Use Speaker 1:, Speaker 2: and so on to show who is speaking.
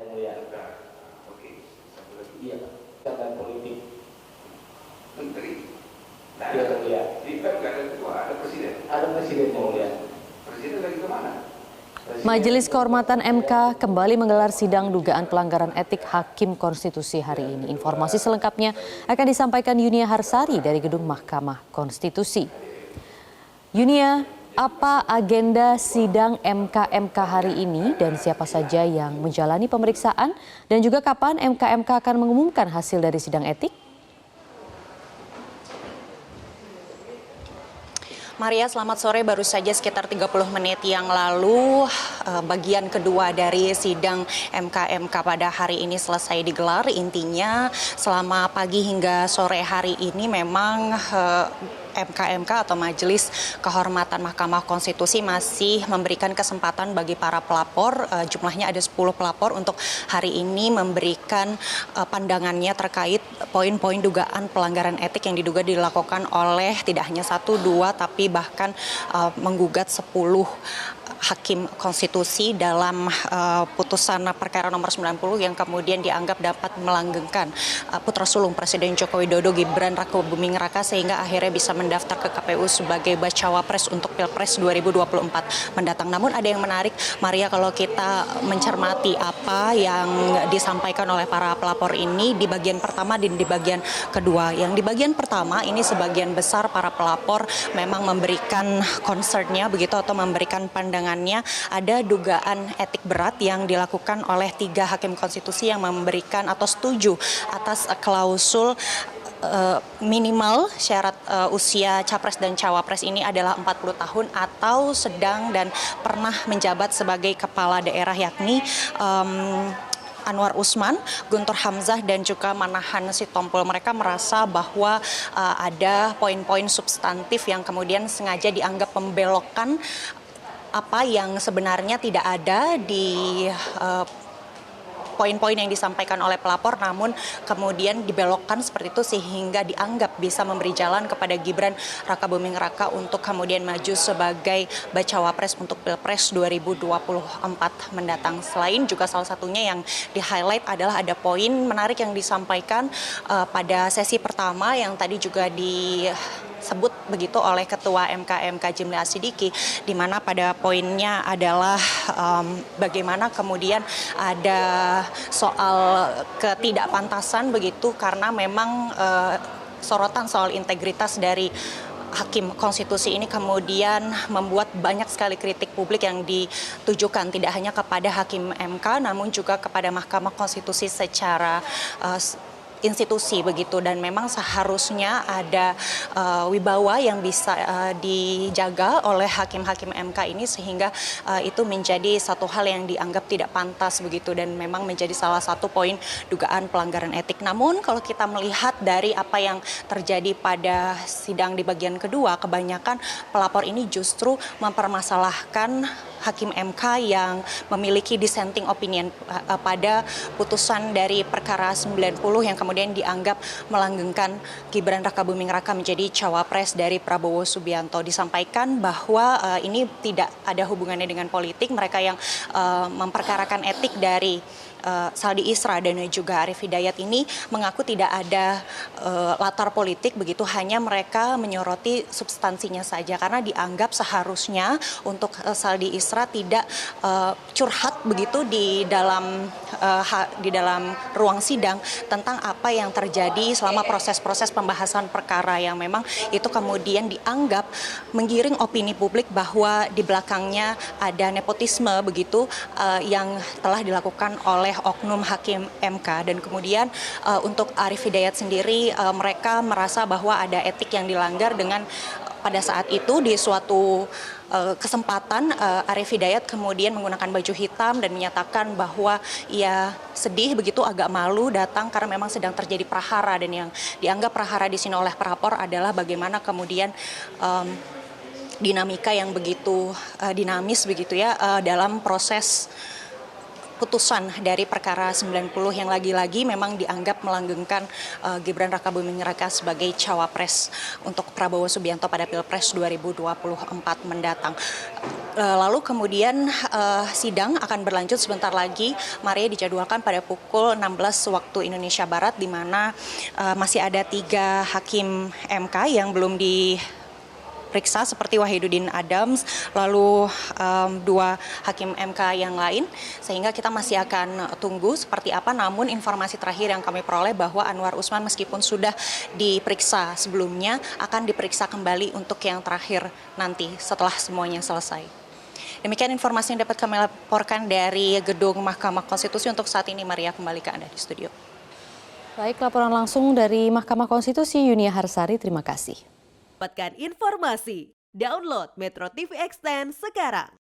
Speaker 1: Yang mulia.
Speaker 2: Oke, satu lagi.
Speaker 1: Iya, dan politik.
Speaker 2: Menteri. Nah,
Speaker 1: Iya, yang mulia.
Speaker 2: di PEP nggak ada ketua, ada presiden.
Speaker 1: Ada presiden yang mulia.
Speaker 2: Presiden lagi kemana?
Speaker 3: Majelis Kehormatan MK kembali menggelar sidang dugaan pelanggaran etik Hakim Konstitusi hari ini. Informasi selengkapnya akan disampaikan Yunia Harsari dari Gedung Mahkamah Konstitusi. Yunia, apa agenda sidang MK hari ini dan siapa saja yang menjalani pemeriksaan dan juga kapan MK akan mengumumkan hasil dari sidang etik?
Speaker 4: Maria, selamat sore. Baru saja sekitar 30 menit yang lalu bagian kedua dari sidang MK pada hari ini selesai digelar. Intinya selama pagi hingga sore hari ini memang MK atau Majelis Kehormatan Mahkamah Konstitusi masih memberikan kesempatan bagi para pelapor, jumlahnya ada 10 pelapor untuk hari ini memberikan pandangannya terkait poin-poin dugaan pelanggaran etik yang diduga dilakukan oleh tidak hanya 1, 2, tapi bahkan menggugat 10 Hakim Konstitusi dalam putusan perkara nomor 90 yang kemudian dianggap dapat melanggengkan putra sulung Presiden Joko Widodo Gibran Rakabuming Raka sehingga akhirnya bisa mendaftar ke KPU sebagai bacawa pres untuk Pilpres 2024 mendatang. Namun ada yang menarik, Maria, kalau kita mencermati apa yang disampaikan oleh para pelapor ini di bagian pertama dan di bagian kedua. Yang di bagian pertama ini sebagian besar para pelapor memang memberikan concern-nya begitu atau memberikan pandangannya ada dugaan etik berat yang dilakukan oleh 3 Hakim Konstitusi yang memberikan atau setuju atas klausul minimal syarat usia capres dan cawapres ini adalah 40 tahun atau sedang dan pernah menjabat sebagai kepala daerah, yakni Anwar Usman, Guntur Hamzah, dan juga Manahan Sitompul. Mereka merasa bahwa ada poin-poin substantif yang kemudian sengaja dianggap membelokkan apa yang sebenarnya tidak ada di poin-poin yang disampaikan oleh pelapor, namun kemudian dibelokkan seperti itu sehingga dianggap bisa memberi jalan kepada Gibran Rakabuming Raka untuk kemudian maju sebagai bacawa pres untuk Pilpres 2024 mendatang. Selain juga salah satunya yang di-highlight adalah ada poin menarik yang disampaikan pada sesi pertama yang tadi juga disebut begitu oleh Ketua MK Jimli Asidiki, di mana pada poinnya adalah bagaimana kemudian ada soal ketidakpantasan begitu karena memang sorotan soal integritas dari Hakim Konstitusi ini kemudian membuat banyak sekali kritik publik yang ditujukan tidak hanya kepada Hakim MK namun juga kepada Mahkamah Konstitusi secara institusi begitu, dan memang seharusnya ada wibawa yang bisa dijaga oleh hakim-hakim MK ini sehingga itu menjadi satu hal yang dianggap tidak pantas begitu dan memang menjadi salah satu poin dugaan pelanggaran etik. Namun kalau kita melihat dari apa yang terjadi pada sidang di bagian kedua, kebanyakan pelapor ini justru mempermasalahkan Hakim MK yang memiliki dissenting opinion pada putusan dari perkara 90 yang kemudian dianggap melanggengkan Gibran Rakabuming Raka menjadi cawapres dari Prabowo Subianto. Disampaikan bahwa ini tidak ada hubungannya dengan politik. Mereka yang memperkarakan etik dari Saldi Isra dan juga Arief Hidayat ini mengaku tidak ada latar politik begitu, hanya mereka menyoroti substansinya saja karena dianggap seharusnya untuk Saldi Isra tidak curhat begitu di dalam ruang sidang tentang apa yang terjadi selama proses-proses pembahasan perkara yang memang itu kemudian dianggap menggiring opini publik bahwa di belakangnya ada nepotisme begitu yang telah dilakukan oleh oknum Hakim MK. Dan kemudian untuk Arief Hidayat sendiri mereka merasa bahwa ada etik yang dilanggar dengan pada saat itu di suatu kesempatan Arief Hidayat kemudian menggunakan baju hitam dan menyatakan bahwa ia sedih begitu, agak malu datang karena memang sedang terjadi prahara, dan yang dianggap prahara di sini oleh pelapor adalah bagaimana kemudian dinamika yang begitu dinamis begitu ya dalam proses putusan dari perkara 90 yang lagi-lagi memang dianggap melanggengkan Gibran Rakabuming Raka sebagai cawapres untuk Prabowo Subianto pada Pilpres 2024 mendatang. Lalu kemudian sidang akan berlanjut sebentar lagi. Maria dijadwalkan pada pukul 16 waktu Indonesia Barat, di mana masih ada 3 hakim MK yang belum diperiksa seperti Wahidudin Adams, lalu 2 hakim MK yang lain, sehingga kita masih akan tunggu seperti apa. Namun informasi terakhir yang kami peroleh bahwa Anwar Usman meskipun sudah diperiksa sebelumnya akan diperiksa kembali untuk yang terakhir nanti setelah semuanya selesai. Demikian informasi yang dapat kami laporkan dari gedung Mahkamah Konstitusi untuk saat ini. Maria, kembali ke Anda di studio.
Speaker 3: Baik, laporan langsung dari Mahkamah Konstitusi, Yunia Harsari, terima kasih.
Speaker 5: Dapatkan informasi, download Metro TV Extend sekarang.